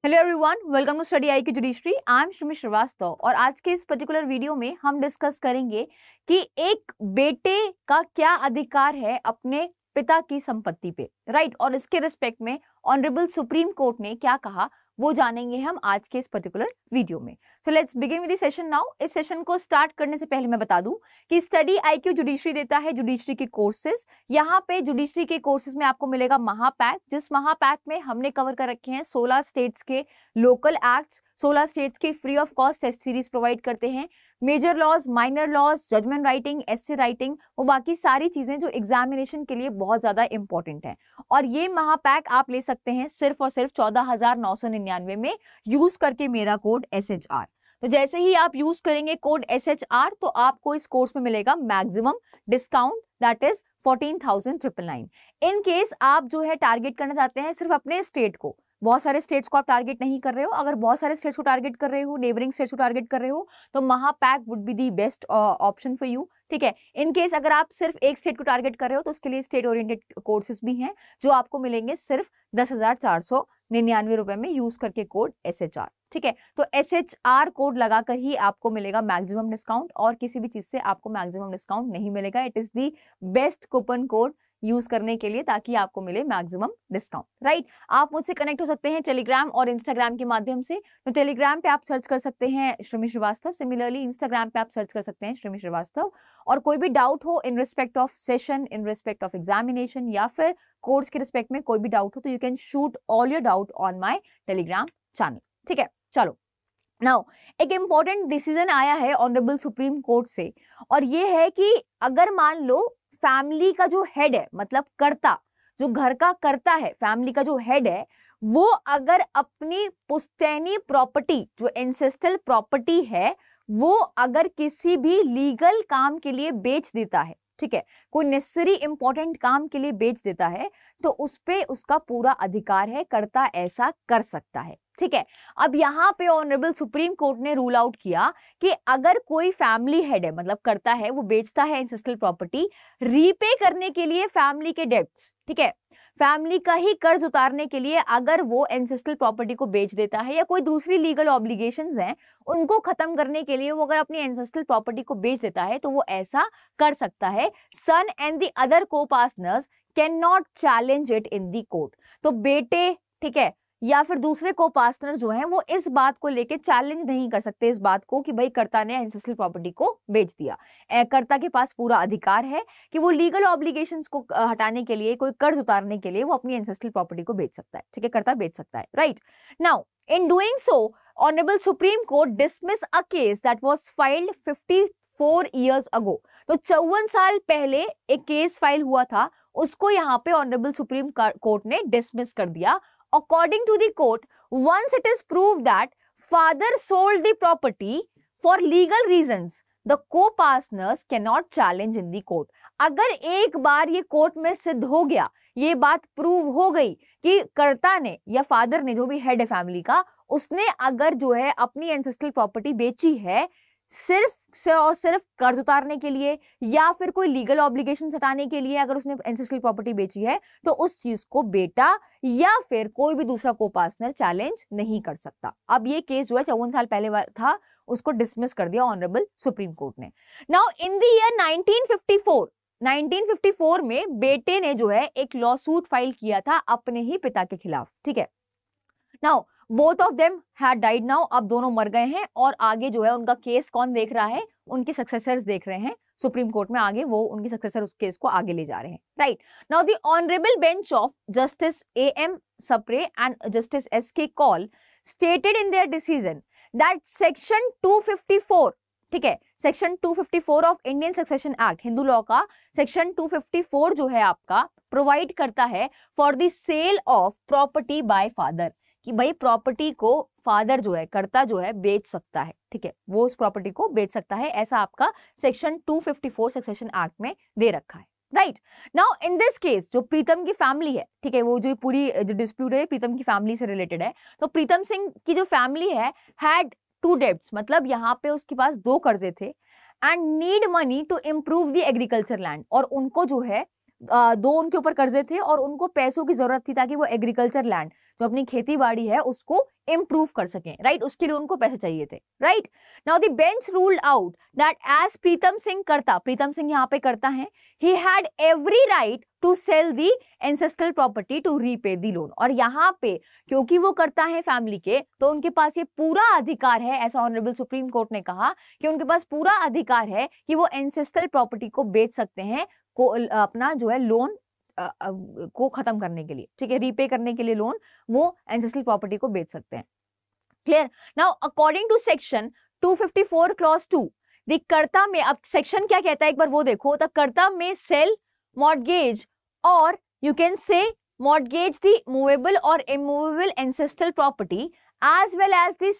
Hello everyone, welcome to study I की judiciary. I am Shrimi Srivastava और आज के इस पर्टिकुलर वीडियो में हम डिस्कस करेंगे कि एक बेटे का क्या अधिकार है अपने पिता की संपत्ति पे, राइट। और इसके रिस्पेक्ट में ऑनरेबल सुप्रीम कोर्ट ने क्या कहा वो जानेंगे हम आज के इस पर्टिकुलर वीडियो में। So let's begin with the session now. इस सेशन को स्टार्ट करने से पहले मैं बता दूं कि स्टडी आईक्यू जुडिशरी देता है जुडिशरी के कोर्सेज। यहाँ पे जुडिशरी के कोर्सेज में आपको मिलेगा महापैक, जिस महापैक में हमने कवर कर रखे हैं 16 स्टेट्स के लोकल एक्ट्स, 16 स्टेट्स के free of cost test series provide करते हैं, major laws, minor laws, judgment writing, essay writing, वो बाकी सारी चीजें जो एग्जामिनेशन के लिए बहुत ज्यादा इंपॉर्टेंट है। और ये महापैक आप ले सकते हैं सिर्फ और सिर्फ 14,999 में यूज करके मेरा कोड SHR। तो जैसे ही आप यूज करेंगे कोड SHR तो आपको इस कोर्स में मिलेगा maximum discount, that is 14,999। In case आप जो है टारगेट करना चाहते हैं सिर्फ अपने स्टेट को, बहुत सारे स्टेट्स को आप टारगेट नहीं कर रहे हो, अगर बहुत सारे स्टेट्स को टारगेट कर रहे हो, नेबरिंग स्टेट्स को टारगेट कर रहे हो, तो महापैक would be the best option for you, ठीक है। इन केस अगर आप सिर्फ एक स्टेट को टारगेट कर रहे हो तो उसके लिए स्टेट ओरिएंटेड कोर्सेज भी हैं जो आपको मिलेंगे सिर्फ 10,499 रुपए में यूज करके कोड SHR, ठीक है। तो SHR कोड लगाकर ही आपको मिलेगा मैक्सिमम डिस्काउंट और किसी भी चीज से आपको मैक्सिमम डिस्काउंट नहीं मिलेगा। It is the best coupon code use करने के लिए ताकि आपको मिले मैक्सिमम डिस्काउंट, राइट। आप मुझसे कनेक्ट हो सकते हैं टेलीग्राम और इंस्टाग्राम के माध्यम से। तो टेलीग्राम पे आप सर्च कर सकते हैं श्रीमी श्रीवास्तव, सिमिलरली इंस्टाग्राम पे आप सर्च कर सकते हैं श्रीमी श्रीवास्तव। और कोई भी डाउट हो in respect of session, in respect of examination या फिर कोर्स के रिस्पेक्ट में कोई भी डाउट हो तो you can shoot all your doubt on my Telegram channel, ठीक है। चलो नाउ एक इंपॉर्टेंट डिसीजन आया है ऑनरेबल सुप्रीम कोर्ट से, और ये है कि अगर मान लो फैमिली का जो हेड है, मतलब कर्ता, जो घर का कर्ता है, फैमिली का जो हेड है, वो अगर अपनी पुश्तैनी प्रॉपर्टी जो एंसेस्ट्रल प्रॉपर्टी है वो अगर किसी भी लीगल काम के लिए बेच देता है, ठीक है, कोई नेसेसरी इंपॉर्टेंट काम के लिए बेच देता है तो उस पे उसका पूरा अधिकार है, कर्ता ऐसा कर सकता है, ठीक है। अब यहाँ पे ऑनरेबल सुप्रीम कोर्ट ने रूल आउट किया कि अगर कोई फैमिली हेड है, मतलब करता है, वो बेचता है एंसेस्ट्रल प्रॉपर्टी रीपे करने के लिए फैमिली के डेब्ट्स, ठीक है, फैमिली का ही कर्ज उतारने के लिए अगर वो एंसेस्ट्रल प्रॉपर्टी को बेच देता है या कोई दूसरी लीगल ऑब्लिगेशंस हैं उनको खत्म करने के लिए वो अगर अपनी एंसेस्ट्रल प्रॉपर्टी को बेच देता है तो वो ऐसा कर सकता है। Son and the other copartners can not challenge it in the court. तो बेटे, ठीक है, या फिर दूसरे को-पार्टनर जो हैं वो इस बात को लेके चैलेंज नहीं कर सकते इस बात को कि भाई कर्ता ने एंसेस्ट्रल प्रॉपर्टी को बेच दिया। कर्ता के पास पूरा अधिकार है कि वो लीगल ऑब्लिगेशंस को हटाने के लिए, कोई कर्ज उतारने के लिए वो अपनी एंसेस्ट्रल प्रॉपर्टी को बेच सकता है, ठीक है, कर्ता बेच सकता है, right. Now in doing so honourable supreme court dismiss a case that was filed 54 years अगो। तो 54 साल पहले एक केस फाइल हुआ था, उसको यहाँ पे ऑनरेबल सुप्रीम कोर्ट ने डिसमिस कर दिया। According to the court, once it is proved that father sold the property for legal reasons, the co-partners cannot challenge in the court. अगर एक बार ये कोर्ट में सिद्ध हो गया, ये बात प्रूव हो गई कि कर्ता ने या फादर ने, जो भी हेड है फैमिली का, उसने अगर जो है अपनी एंसेस्ट्रल प्रॉपर्टी बेची है सिर्फ और सिर्फ कर्ज उतारने के लिए या फिर कोई लीगल ऑब्लिगेशन हटाने के लिए, अगर उसने एंसेस्ट्रल प्रॉपर्टी बेची है तो उस चीज को बेटा या फिर कोई भी दूसरा को-पार्टनर चैलेंज नहीं कर सकता। अब ये केस जो है 54 साल पहले था, उसको डिसमिस कर दिया ऑनरेबल सुप्रीम कोर्ट ने। नाउ इन द ईयर 1954 में बेटे ने जो है एक लॉसूट फाइल किया था अपने ही पिता के खिलाफ, ठीक है। Now both of them had died now, अब दोनों मर गए हैं और आगे जो है उनका केस कौन देख रहा है, उनके सक्सेसर्स देख रहे हैं सुप्रीम कोर्ट में, आगे वो उनकी सक्सेसर उस केस को आगे ले जा रहे हैं, right. Now the honourable bench of justice AM Sapre and justice SK Kaul stated in their decision that section 254, ठीक है, section 254 of Indian succession act, Hindu law का सेक्शन 254 जो है आपका प्रोवाइड करता है for the sale of property by father, कि भाई प्रॉपर्टी को फादर जो है, कर्ता जो है, बेच सकता है, ठीक है, वो उस प्रॉपर्टी को बेच सकता है, ऐसा आपका सेक्शन 254 सक्सेशन एक्ट में दे रखा है, right. Now in this case जो प्रीतम की फैमिली है, ठीक है, वो जो पूरी जो डिस्प्यूट है प्रीतम की फैमिली से रिलेटेड है, तो प्रीतम सिंह की जो फैमिली है हैड 2 डेब्ट्स, मतलब यहाँ पे उसके पास 2 कर्जे थे, and need money to improve the agriculture land, और उनको जो है दो उनके ऊपर कर्जे थे और उनको पैसों की जरूरत थी ताकि वो एग्रीकल्चर लैंड जो अपनी खेती बाड़ी है उसको इंप्रूव कर सकें, राइट? उसके लिए उनको पैसे चाहिए थे, right? Now the bench ruled out that as Pritam Singh karta, Pritam Singh यहाँ पे करता है, he had every right to sell the ancestral property to repay the loan. और यहाँ पे क्योंकि वो करता है फैमिली के, तो उनके पास ये पूरा अधिकार है, ऐसा ऑनरेबल सुप्रीम कोर्ट ने कहा कि उनके पास पूरा अधिकार है कि वो एंसेस्ट्रल प्रॉपर्टी को बेच सकते हैं, को अपना जो है लोन को खत्म करने के लिए, ठीक है, रीपे करने के लिए लोन, वो एंसेस्ट्रल प्रॉपर्टी को बेच सकते हैं। Clear? Now according to section 254 clause 2, the karta में, अब सेक्शन क्या कहता है एक बार वो देखो, द कर्ता में सेल, मॉर्गेज और you can say mortgage the movable or immovable ancestral property as well as the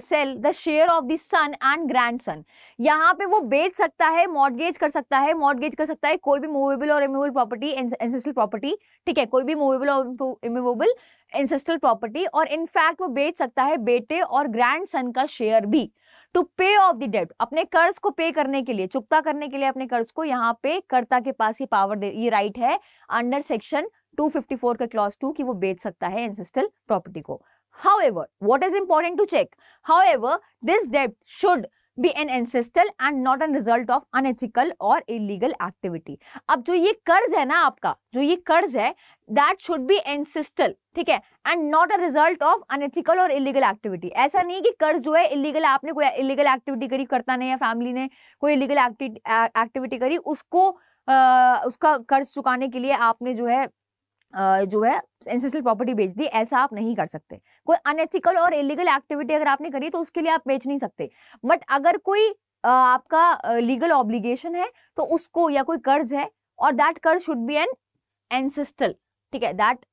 sell the share of the son and grandson। यहाँ पे वो बेच सकता है, mortgage कर सकता है, mortgage कर सकता है कोई भी movable और immovable property, ancestral property, ठीक है, कोई भी movable और immovable ancestral property, और in fact वो बेच सकता है बेटे और grandson का share भी टू पे ऑफ द डेब्ट, अपने कर्ज को पे करने के लिए, चुकता करने के लिए अपने कर्ज को, यहाँ पे कर्ता के पास ये पावर, ये राइट है अंडर सेक्शन 254 का क्लॉज 2 कि वो बेच सकता है एंसेस्ट्रल प्रॉपर्टी को। However, what is important to check? However, this debt should be an ancestral and not a result of unethical or illegal activity। अब जो ये कर्ज है ना आपका, जो ये कर्ज है, that should be ancestral, ठीक है, and not a result of unethical or illegal activity। ऐसा नहीं कि कर्ज जो है इलीगल, आपने कोई इलीगल एक्टिविटी करी, कर्ता ने या फैमिली ने कोई इलीगल एक्टिविटी करी, उसको उसका कर्ज चुकाने के लिए आपने जो है एंसेस्ट्रल प्रॉपर्टी बेच दी, ऐसा आप नहीं कर सकते। कोई अनएथिकल और इलीगल एक्टिविटी अगर आपने करी तो उसके लिए आप बेच नहीं सकते। बट अगर कोई आपका लीगल ऑब्लिगेशन है तो उसको, या कोई कर्ज है और दैट कर्ज शुड बी एन एंसेस्ट्रल, ठीक है, दैट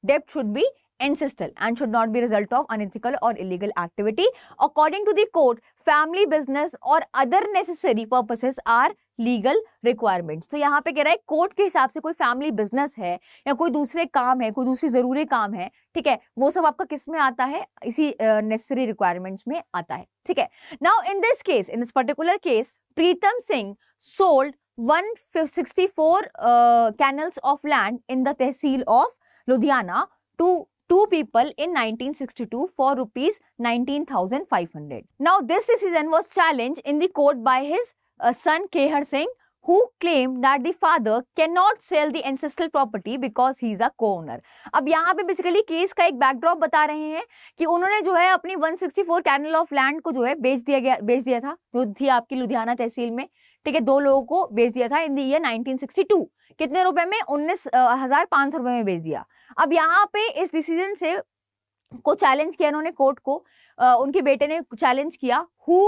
डेब्ट should be ancestral and should not be result of unethical or illegal activity according to the court। family business और other necessary purposes are legal requirements। तो यहाँ पे कह रहा है कोर्ट के हिसाब से कोई फैमिली बिजनेस है या कोई दूसरे काम है, कोई दूसरी जरूरी काम है, ठीक है, वो सब आपका किस में आता है, इसी नेसेसरी रिक्वायरमेंट्स में आता है, ठीक है। Now in this case, in this particular case, Pritam Singh sold 164 canals of land in the tehsil of Ludhiana to two people in 1962 for rupees 19,500। Now this decision was challenged in the court by his son Kehar Singh, who claimed that the father cannot sell the ancestral property because he is a co-owner। अब यहाँ पे basically case का एक backdrop बता रहे हैं कि उन्होंने जो है अपनी 164 कैनल ऑफ लैंड को जो है बेच दिया था, जो थी आपकी लुधियाना तहसील में, ठीक है, दो लोगों को बेच दिया था इन द ईयर 1962। कितने रुपए में? 19,500 रुपए में बेच दिया। अब यहाँ पे इस डिसीजन से को चैलेंज किया इन्होंने कोर्ट को, उनके बेटे ने चैलेंज किया, हु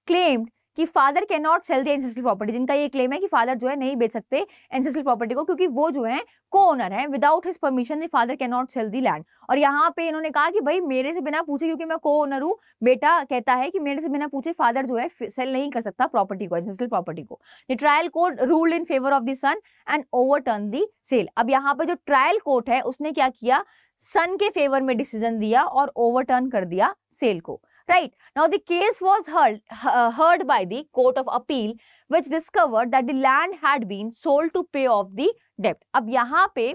क्लेम्ड कि father can not sell the ancestral property, जिनका ये क्लेम है कि फादर जो है नहीं बेच सकते एंसेस्ट्रल प्रॉपर्टी को क्योंकि वो जो है को ओनर है, without his permission the father can not sell the land. और यहाँ पे इन्होंने कहा कि भाई मेरे से बिना पूछे, क्योंकि मैं को ओनर हूँ, बेटा कहता है कि मेरे से बिना पूछे फादर जो है सेल नहीं कर सकता प्रॉपर्टी को, एंसेस्ट्रल प्रॉपर्टी को। The trial court ruled in favour of the son and overturn the sale. अब यहाँ पे जो ट्रायल कोर्ट है उसने क्या किया, सन के फेवर में डिसीजन दिया और ओवरटर्न कर दिया सेल को। Right. Now the case was heard by the Court of Appeal, which discovered that the land had been sold to pay off the debt। अब यहाँ पे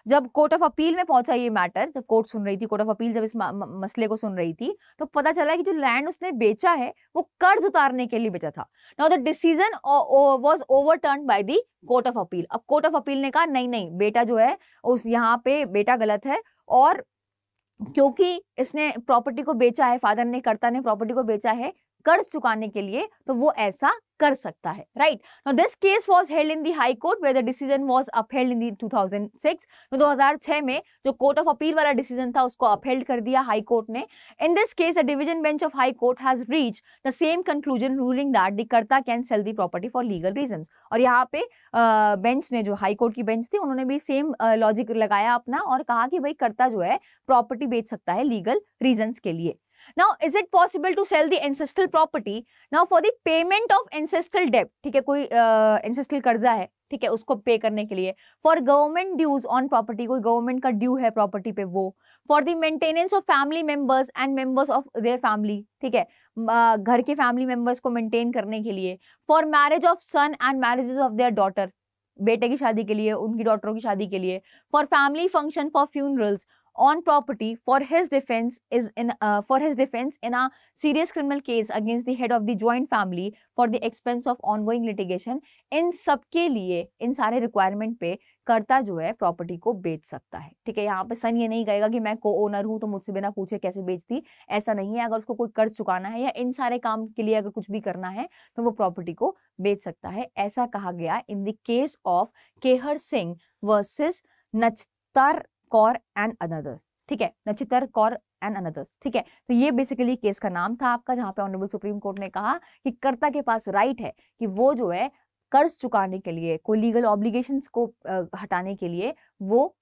जब कोर्ट ऑफ अपील में पहुंचा ये मैटर, जब कोर्ट सुन रही थी, कोर्ट ऑफ अपील जब इस मसले को सुन रही थी, तो पता चला कि जो लैंड उसने बेचा है वो कर्ज उतारने के लिए बेचा था। Now the decision was ओवरटर्न्ड by the court of appeal. अब कोर्ट ऑफ अपील ने कहा नहीं नहीं, बेटा जो है उस यहाँ पे बेटा गलत है, और क्योंकि इसने प्रॉपर्टी को बेचा है, फादर ने, कर्ता ने प्रॉपर्टी को बेचा है कर्ज चुकाने के लिए, तो वो ऐसा कर सकता है, right. Now this case was held in the high court where the decision was upheld in the 2006। तो 2006 में जो कोर्ट ऑफ अपील वाला डिसीजन था उसको अपहेल्ड कर दिया हाई कोर्ट ने। In this case the division bench of high court has reached the same conclusion ruling that the karta can sell the property for legal reasons. और यहाँ पे bench ने, जो हाई कोर्ट की बेंच थी, उन्होंने भी सेम लॉजिक लगाया अपना और कहा कि भाई कर्ता जो है प्रॉपर्टी बेच सकता है लीगल रीजंस के लिए। Now, is it possible to sell the ancestral property? Now, for the payment of ancestral debt, ठीक है, कोई ancestral कर्जा है, ठीक है, उसको पे करने के लिए, for government dues on property, कोई गवर्नमेंट का ड्यू है प्रॉपर्टी पे, वो, for the maintenance of family members and members of their family, ठीक है, घर के फैमिली मेंबर्स को मेंटेन करने के लिए, for marriage of son and marriages of their daughter, बेटे की शादी के लिए, उनकी डॉटरों की शादी के लिए, for family function, for funerals, on property, for his defense in a serious criminal case against the head of the joint family for the expense of ongoing litigation, इन सब के लिए, इन सारे रिक्वायरमेंट पे कर्ता जो है प्रॉपर्टी को बेच सकता है। ठीक है, यहाँ पे सन ये नहीं कहेगा कि मैं को ओनर हूं तो मुझसे बिना पूछे कैसे बेच दी, ऐसा नहीं है। अगर उसको कोई कर्ज चुकाना है या इन सारे काम के लिए अगर कुछ भी करना है तो वो प्रॉपर्टी को बेच सकता है। ऐसा कहा गया in the case of Kehar Singh versus Nachattar Kaur and another. ठीक है, नचितर कौर एंड अनदर्स। ठीक है, तो ये बेसिकली केस का नाम था आपका, जहां पे ऑनरेबल सुप्रीम कोर्ट ने कहा कि कर्ता के पास राइट है कि वो जो है कर्ज चुकाने के लिए, कोई लीगल ऑब्लिगेशंस को हटाने के लिए वो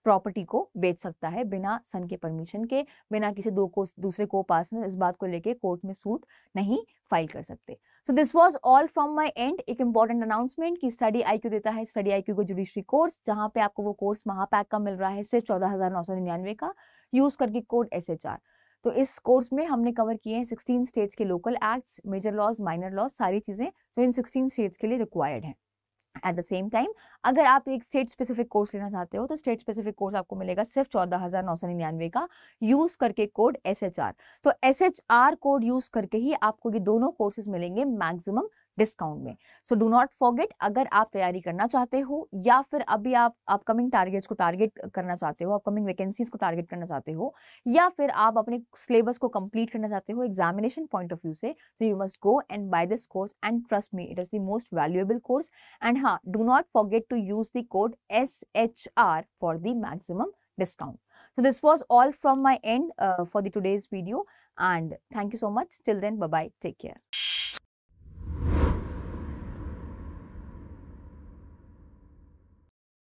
प्रॉपर्टी को बेच सकता है बिना सन के परमिशन के, बिना किसी दूसरे को पास में इस बात को लेके कोर्ट में सूट नहीं फाइल कर सकते। So this was all from my and. एक इंपॉर्टेंट अनाउंसमेंट कि स्टडी आईक्यू देता है, स्टडी आईक्यू को जुडिशरी कोर्स, जहां पे आपको वो कोर्स महापैक का मिल रहा है सिर्फ 14,999 का, यूज करके कोड SHR। तो इस कोर्स में हमने कवर किए हैं 16 स्टेट्स के local acts, major laws, minor laws, सारी चीजें जो इन 16 स्टेट्स के लिए रिक्वायर्ड है। एट द सेम टाइम अगर आप एक स्टेट स्पेसिफिक कोर्स लेना चाहते हो तो स्टेट स्पेसिफिक कोर्स आपको मिलेगा सिर्फ 14,999 का, यूज करके कोड SHR। तो SHR कोड यूज करके ही आपको ये दोनों कोर्सेज मिलेंगे मैक्सिमम डिस्काउंट में। सो डू नॉट फॉरगेट, अगर आप तैयारी करना चाहते हो या फिर अभी आप अपकमिंग टारगेट्स को टारगेट करना चाहते हो, अपकमिंग वैकेंसीज को टारगेट करना चाहते हो, या फिर आप अपने सिलेबस को कंप्लीट करना चाहते हो एग्जामिनेशन पॉइंट ऑफ व्यू से, तो you must go and buy this course and trust me, it is the most valuable course. And हाँ, do not forget to use the code SHR for the maximum discount. So this was all from my end for the today's video, and thank you so much. Till then, bye bye, take care.